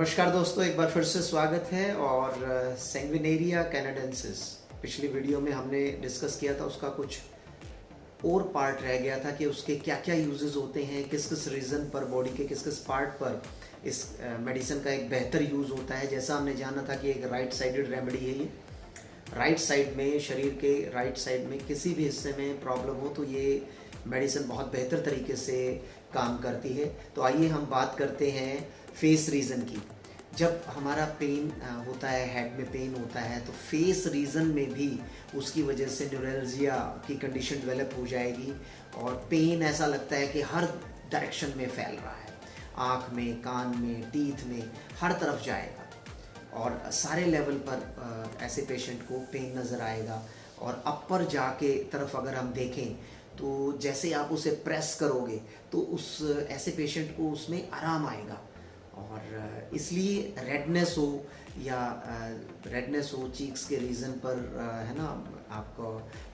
नमस्कार दोस्तों, एक बार फिर से स्वागत है। और सैंग्विनेरिया कैनाडेंसिस पिछली वीडियो में हमने डिस्कस किया था, उसका कुछ और पार्ट रह गया था कि उसके क्या क्या यूजेस होते हैं, किस किस रीज़न पर, बॉडी के किस किस पार्ट पर इस मेडिसिन का एक बेहतर यूज़ होता है। जैसा हमने जाना था कि एक राइट साइडेड रेमेडी है ये। राइट साइड में, शरीर के राइट साइड में किसी भी हिस्से में प्रॉब्लम हो तो ये मेडिसिन बहुत बेहतर तरीके से काम करती है। तो आइए हम बात करते हैं फेस रीज़न की। जब हमारा पेन होता है, हेड में पेन होता है, तो फेस रीजन में भी उसकी वजह से न्यूरल्जिया की कंडीशन डेवलप हो जाएगी और पेन ऐसा लगता है कि हर डायरेक्शन में फैल रहा है, आँख में, कान में, टीथ में, हर तरफ जाएगा और सारे लेवल पर ऐसे पेशेंट को पेन नज़र आएगा। और अपर जाके तरफ अगर हम देखें तो जैसे आप उसे प्रेस करोगे तो उस ऐसे पेशेंट को उसमें आराम आएगा। और इसलिए रेडनेस हो चीक्स के रीज़न पर, है ना, आपको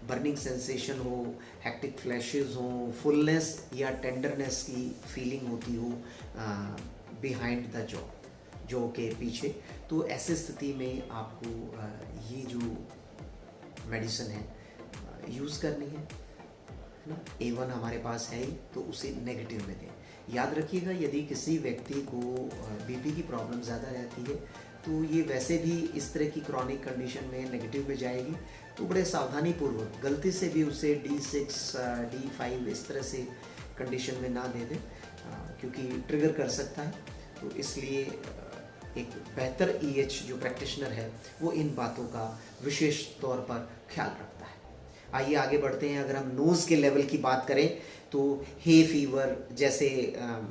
बर्निंग सेंसेशन हो, हेक्टिक फ्लैशेस हो, फुलनेस या टेंडरनेस की फीलिंग होती हो बिहाइंड द जॉ के पीछे, तो ऐसी स्थिति में आपको ये जो मेडिसिन है यूज़ करनी है ना। A1 हमारे पास है ही, तो उसे नेगेटिव में दें। याद रखिएगा, यदि किसी व्यक्ति को बीपी की प्रॉब्लम ज़्यादा रहती है तो ये वैसे भी इस तरह की क्रॉनिक कंडीशन में नेगेटिव में जाएगी, तो बड़े सावधानी पूर्वक गलती से भी उसे D6 D5 इस तरह से कंडीशन में ना दे दें, क्योंकि ट्रिगर कर सकता है। तो इसलिए एक बेहतर EH जो प्रैक्टिशनर है वो इन बातों का विशेष तौर पर ख्याल रखता है। आइए आगे बढ़ते हैं। अगर हम नोज़ के लेवल की बात करें तो हे फीवर, जैसे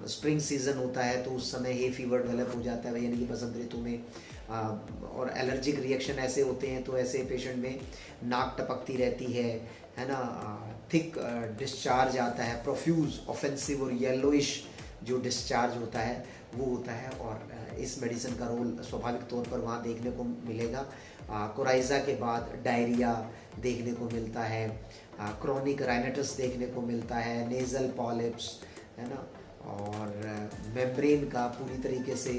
स्प्रिंग सीजन होता है तो उस समय हे फीवर डेवलप हो जाता है, यानी कि बसंत ऋतु में, और एलर्जिक रिएक्शन ऐसे होते हैं तो ऐसे पेशेंट में नाक टपकती रहती है ना, थिक डिस्चार्ज आता है, प्रोफ्यूज, ऑफेंसिव और येलोइश जो डिस्चार्ज होता है वो होता है। और इस मेडिसिन का रोल स्वाभाविक तौर पर वहाँ देखने को मिलेगा। कोराइज़ा के बाद डायरिया देखने को मिलता है, क्रोनिक राइनाइटिस देखने को मिलता है, नेज़ल पॉलिप्स, है ना, और मेम्ब्रेन का पूरी तरीके से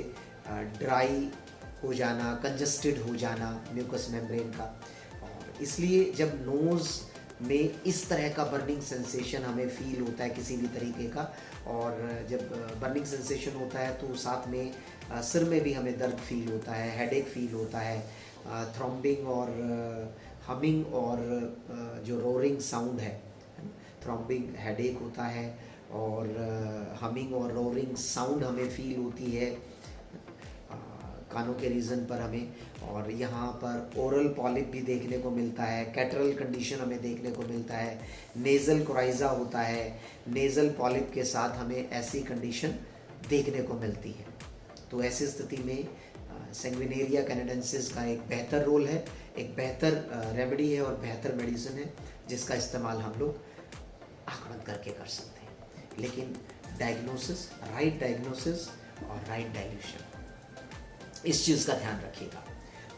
ड्राई हो जाना, कंजस्टेड हो जाना म्यूकस मेम्ब्रेन का। और इसलिए जब नोज़ में इस तरह का बर्निंग सेंसेशन हमें फील होता है किसी भी तरीके का, और जब बर्निंग सेंसेशन होता है तो साथ में सिर में भी हमें दर्द फील होता है, हेडेक फील होता है, थ्रॉम्बिंग और हमिंग और जो रोरिंग साउंड है, थ्रॉम्बिंग हेडेक होता है और हमिंग और रोरिंग साउंड हमें फील होती है कानों के रीज़न पर हमें। और यहाँ पर ओरल पॉलिप भी देखने को मिलता है, कैटरल कंडीशन हमें देखने को मिलता है, नेज़ल कोराइज़ा होता है, नेज़ल पॉलिप के साथ हमें ऐसी कंडीशन देखने को मिलती है। तो ऐसी स्थिति में सैंग्विनेरिया कैनाडेंसिस का एक बेहतर रोल है, एक बेहतर रेमेडी है और बेहतर मेडिसिन है जिसका इस्तेमाल हम लोग आँख बंद करके कर सकते हैं। लेकिन डायग्नोसिस, राइट डायग्नोसिस और राइट डाइल्यूशन, इस चीज़ का ध्यान रखिएगा।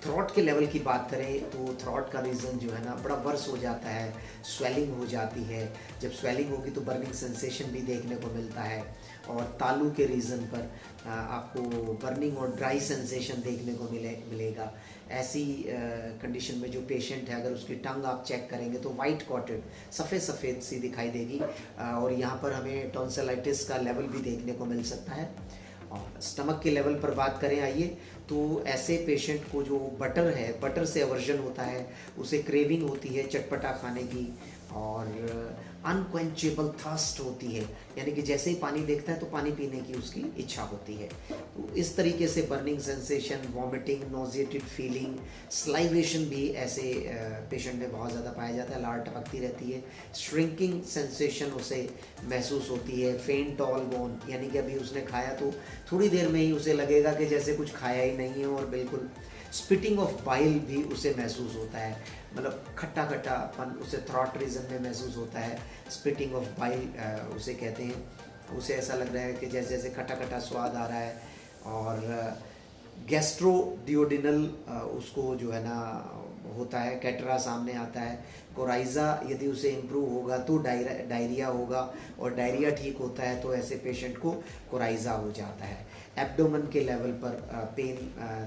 थ्रॉट के लेवल की बात करें तो थ्रॉट का रीज़न जो है ना बड़ा वर्स हो जाता है, स्वेलिंग हो जाती है। जब स्वेलिंग होगी तो बर्निंग सेंसेशन भी देखने को मिलता है, और तालू के रीज़न पर आपको बर्निंग और ड्राई सेंसेशन देखने को मिलेगा। ऐसी कंडीशन में जो पेशेंट है, अगर उसकी टंग आप चेक करेंगे तो वाइट कॉटेड, सफ़ेद सी दिखाई देगी, और यहाँ पर हमें टॉन्सिलाइटिस का लेवल भी देखने को मिल सकता है। और स्टमक के लेवल पर बात करें आइए, तो ऐसे पेशेंट को जो बटर है, बटर से अवर्जन होता है, उसे क्रेविंग होती है चटपटा खाने की, और अनक्वेंचेबल थर्स्ट होती है, यानी कि जैसे ही पानी देखता है तो पानी पीने की उसकी इच्छा होती है। तो इस तरीके से burning sensation, vomiting, nauseated feeling, salivation भी ऐसे पेशेंट में बहुत ज़्यादा पाया जाता है, लार टपकती रहती है, श्रिंकिंग सेंसेशन उसे महसूस होती है, फेंट ऑल बोन, यानी कि अभी उसने खाया तो थोड़ी देर में ही उसे लगेगा कि जैसे कुछ खाया ही नहीं है, और बिल्कुल स्पिटिंग ऑफ बाइल भी उसे महसूस होता है, मतलब खट्टा खट्टापन उसे थ्रॉट रीजन में महसूस होता है। स्पिटिंग ऑफ बाइल उसे कहते हैं। उसे ऐसा लग रहा है कि जैसे जैसे खट्टा खट्टा स्वाद आ रहा है, और गैस्ट्रोडियोडिनल उसको जो है ना होता है, कैटरा सामने आता है। कोराइज़ा यदि उसे इम्प्रूव होगा तो डायरिया होगा, और डायरिया ठीक होता है तो ऐसे पेशेंट को कोराइज़ा हो जाता है। एब्डोमेन के लेवल पर पेन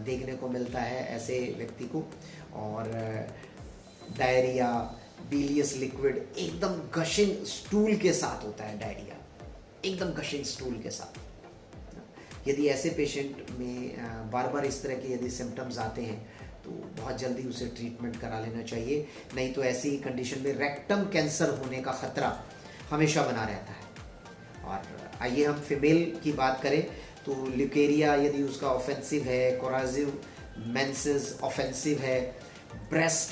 देखने को मिलता है ऐसे व्यक्ति को, और डायरिया, बिलियस लिक्विड, एकदम गशिंग स्टूल के साथ होता है डायरिया, एकदम गशिंग स्टूल के साथ। यदि ऐसे पेशेंट में बार बार इस तरह के यदि सिम्टम्स आते हैं तो बहुत जल्दी उसे ट्रीटमेंट करा लेना चाहिए, नहीं तो ऐसी कंडीशन में रेक्टम कैंसर होने का खतरा हमेशा बना रहता है। और आइए हम फीमेल की बात करें तो ल्यूकेरिया यदि उसका ऑफेंसिव है, कोराजिव मेंसेस ऑफेंसिव है, ब्रेस्ट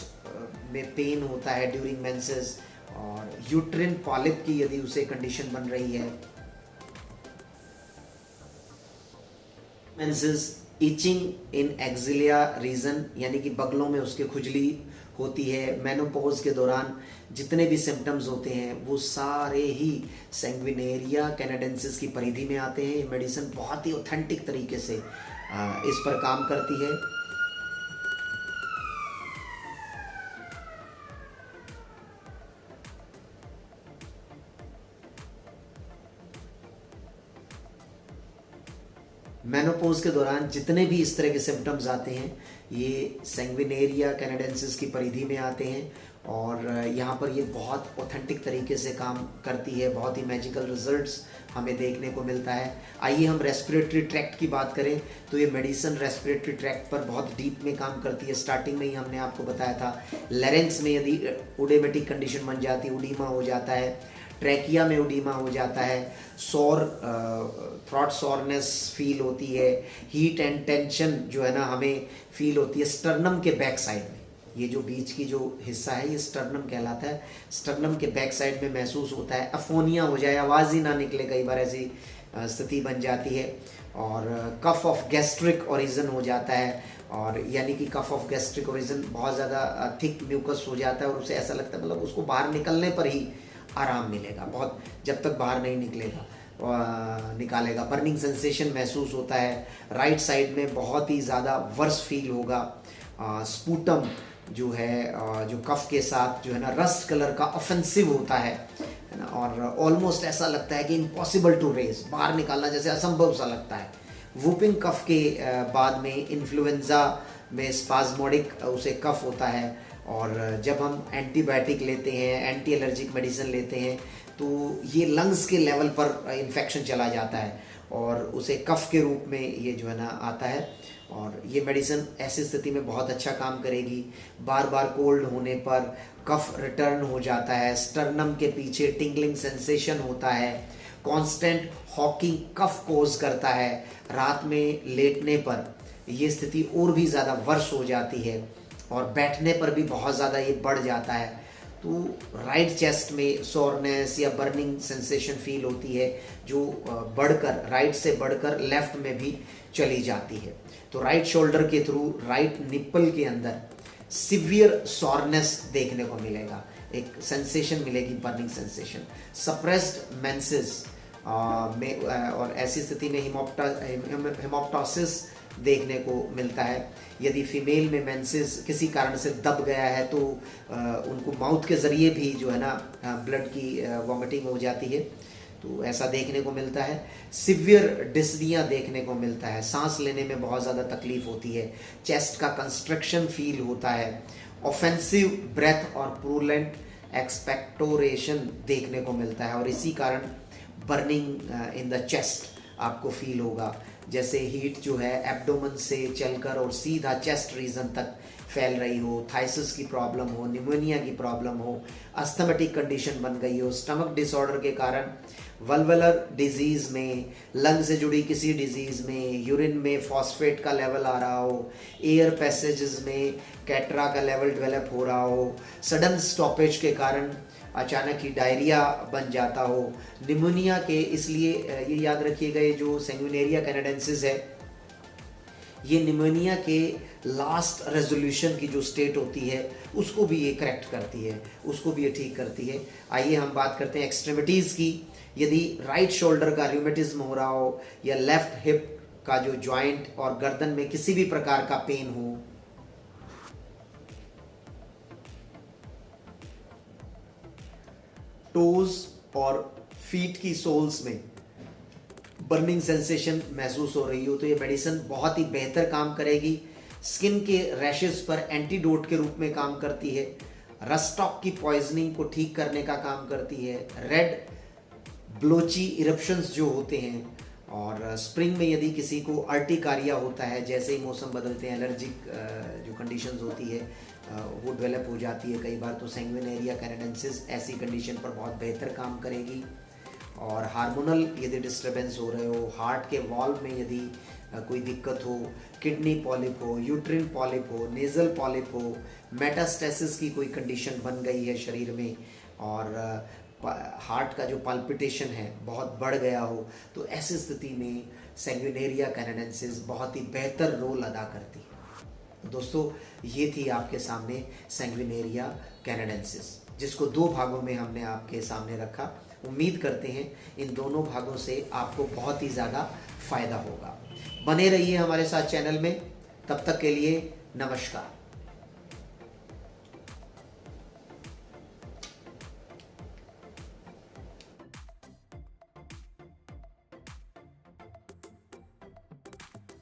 में पेन होता है ड्यूरिंग मेंसेस, और यूट्रिन पॉलिप की यदि उसे कंडीशन बन रही है, मेंसेस, इचिंग इन एक्सिलिया रीजन यानी कि बगलों में उसके खुजली होती है, मेनोपॉज के दौरान जितने भी सिम्टम्स होते हैं वो सारे ही सैंग्विनेरिया कैनाडेंसिस की परिधि में आते हैं। ये मेडिसिन बहुत ही ऑथेंटिक तरीके से इस पर काम करती है। मेनोपॉज के दौरान जितने भी इस तरह के सिम्टम्स आते हैं ये सैंग्विनेरिया कैनाडेंसिस की परिधि में आते हैं, और यहाँ पर ये बहुत ऑथेंटिक तरीके से काम करती है, बहुत ही मैजिकल रिजल्ट्स हमें देखने को मिलता है। आइए हम रेस्पिरेटरी ट्रैक्ट की बात करें तो ये मेडिसिन रेस्पिरेटरी ट्रैक्ट पर बहुत डीप में काम करती है। स्टार्टिंग में ही हमने आपको बताया था, लेरेंक्स में यदि ओडेमेटिक कंडीशन बन जाती है, उडीमा हो जाता है, ट्रैकिया में उडीमा हो जाता है, थ्रॉट सॉरनेस फील होती है, हीट एंड टेंशन जो है ना हमें फील होती है स्टर्नम के बैक साइड में। ये जो बीच की जो हिस्सा है ये स्टर्नम कहलाता है, स्टर्नम के बैक साइड में महसूस होता है। अफोनिया हो जाए, आवाज़ ही ना निकले, कई बार ऐसी स्थिति बन जाती है। और कफ ऑफ गैस्ट्रिक ओरिजिन हो जाता है, और यानी कि कफ ऑफ गैस्ट्रिक ओरिजिन बहुत ज़्यादा थिक म्यूकस हो जाता है, और उसे ऐसा लगता है मतलब उसको बाहर निकलने पर ही आराम मिलेगा, बहुत जब तक बाहर नहीं निकालेगा। बर्निंग सेंसेशन महसूस होता है, राइट साइड में बहुत ही ज़्यादा वर्स फील होगा। स्पूटम जो है जो कफ के साथ जो है ना रस्ट कलर का ऑफेंसिव होता है ना, और ऑलमोस्ट ऐसा लगता है कि इम्पॉसिबल टू रेज, बाहर निकालना जैसे असंभव सा लगता है। वूपिंग कफ के बाद में इन्फ्लुएंजा में स्पाज्मोडिक उसे कफ होता है, और जब हम एंटीबायोटिक लेते हैं, एंटी एलर्जिक मेडिसिन लेते हैं तो ये लंग्स के लेवल पर इन्फेक्शन चला जाता है और उसे कफ के रूप में ये जो है ना आता है। और ये मेडिसिन ऐसी स्थिति में बहुत अच्छा काम करेगी। बार बार कोल्ड होने पर कफ रिटर्न हो जाता है, स्टर्नम के पीछे टिंगलिंग सेंसेशन होता है, कांस्टेंट हॉकिंग कफ कोज करता है। रात में लेटने पर ये स्थिति और भी ज़्यादा वर्ष हो जाती है, और बैठने पर भी बहुत ज़्यादा ये बढ़ जाता है। तो राइट चेस्ट में सोरनेस या बर्निंग सेंसेशन फील होती है, जो बढ़कर राइट से बढ़कर लेफ्ट में भी चली जाती है। तो राइट शोल्डर के थ्रू राइट निप्पल के अंदर सिवियर सोरनेस देखने को मिलेगा, एक सेंसेशन मिलेगी, बर्निंग सेंसेशन। सप्रेस्ड मेंसेस में और ऐसी स्थिति में हेमोप्टोसिस देखने को मिलता है। यदि फीमेल में मेंसेस किसी कारण से दब गया है तो उनको माउथ के ज़रिए भी जो है ना ब्लड की वॉमिटिंग हो जाती है, तो ऐसा देखने को मिलता है। सिवियर डिस्निया देखने को मिलता है, सांस लेने में बहुत ज़्यादा तकलीफ होती है, चेस्ट का कंस्ट्रक्शन फील होता है, ऑफेंसिव ब्रेथ और प्रूलेंट एक्सपेक्टोरेशन देखने को मिलता है, और इसी कारण बर्निंग इन द चेस्ट आपको फील होगा, जैसे हीट जो है एब्डोमेन से चलकर और सीधा चेस्ट रीजन तक फैल रही हो, थाइसिस की प्रॉब्लम हो, निमोनिया की प्रॉब्लम हो, अस्थमेटिक कंडीशन बन गई हो, स्टमक डिसऑर्डर के कारण वल्वुलर डिजीज़ में, लंग से जुड़ी किसी डिजीज़ में, यूरिन में फॉस्फेट का लेवल आ रहा हो, एयर पैसेजेस में कैटरा का लेवल डेवलप हो रहा हो, सडन स्टॉपेज के कारण अचानक ही डायरिया बन जाता हो, निमोनिया के, इसलिए ये याद रखिएगा ये जो सैंग्विनेरिया कैनाडेंसिस है ये निमोनिया के लास्ट रेजोल्यूशन की जो स्टेट होती है उसको भी ये करेक्ट करती है, उसको भी ये ठीक करती है। आइए हम बात करते हैं एक्सट्रीमिटीज़ की। यदि राइट शोल्डर का रूमेटिज्म हो रहा हो या लेफ्ट हिप का जो जॉइंट और गर्दन में किसी भी प्रकार का पेन हो, टोज और फीट की सोल्स में बर्निंग सेंसेशन महसूस हो रही हो, तो ये मेडिसिन बहुत ही बेहतर काम करेगी। स्किन के रैशेस पर एंटीडोट के रूप में काम करती है, रस्टॉक की पॉइजनिंग को ठीक करने का काम करती है, रेड ब्लोची इरप्शंस जो होते हैं, और स्प्रिंग में यदि किसी को अर्टिकारिया होता है, जैसे ही मौसम बदलते हैं एलर्जिक जो कंडीशंस होती है वो डेवलप हो जाती है कई बार, तो सैंग्विनेरिया कैनाडेंसिस ऐसी कंडीशन पर बहुत बेहतर काम करेगी। और हार्मोनल यदि डिस्टर्बेंस हो रहे हो, हार्ट के वॉल्व में यदि कोई दिक्कत हो, किडनी पॉलिप हो, यूट्रिन पॉलिप हो, नेजल पॉलिप हो, मेटास्टेसिस की कोई कंडीशन बन गई है शरीर में, और हार्ट का जो पल्पिटेशन है बहुत बढ़ गया हो, तो ऐसी स्थिति में सैंग्विनेरिया कैनाडेंसिस बहुत ही बेहतर रोल अदा करती है। दोस्तों, ये थी आपके सामने सैंग्विनेरिया कैनाडेंसिस, जिसको 2 भागों में हमने आपके सामने रखा। उम्मीद करते हैं इन दोनों भागों से आपको बहुत ही ज़्यादा फायदा होगा। बने रहिए हमारे साथ चैनल में, तब तक के लिए नमस्कार।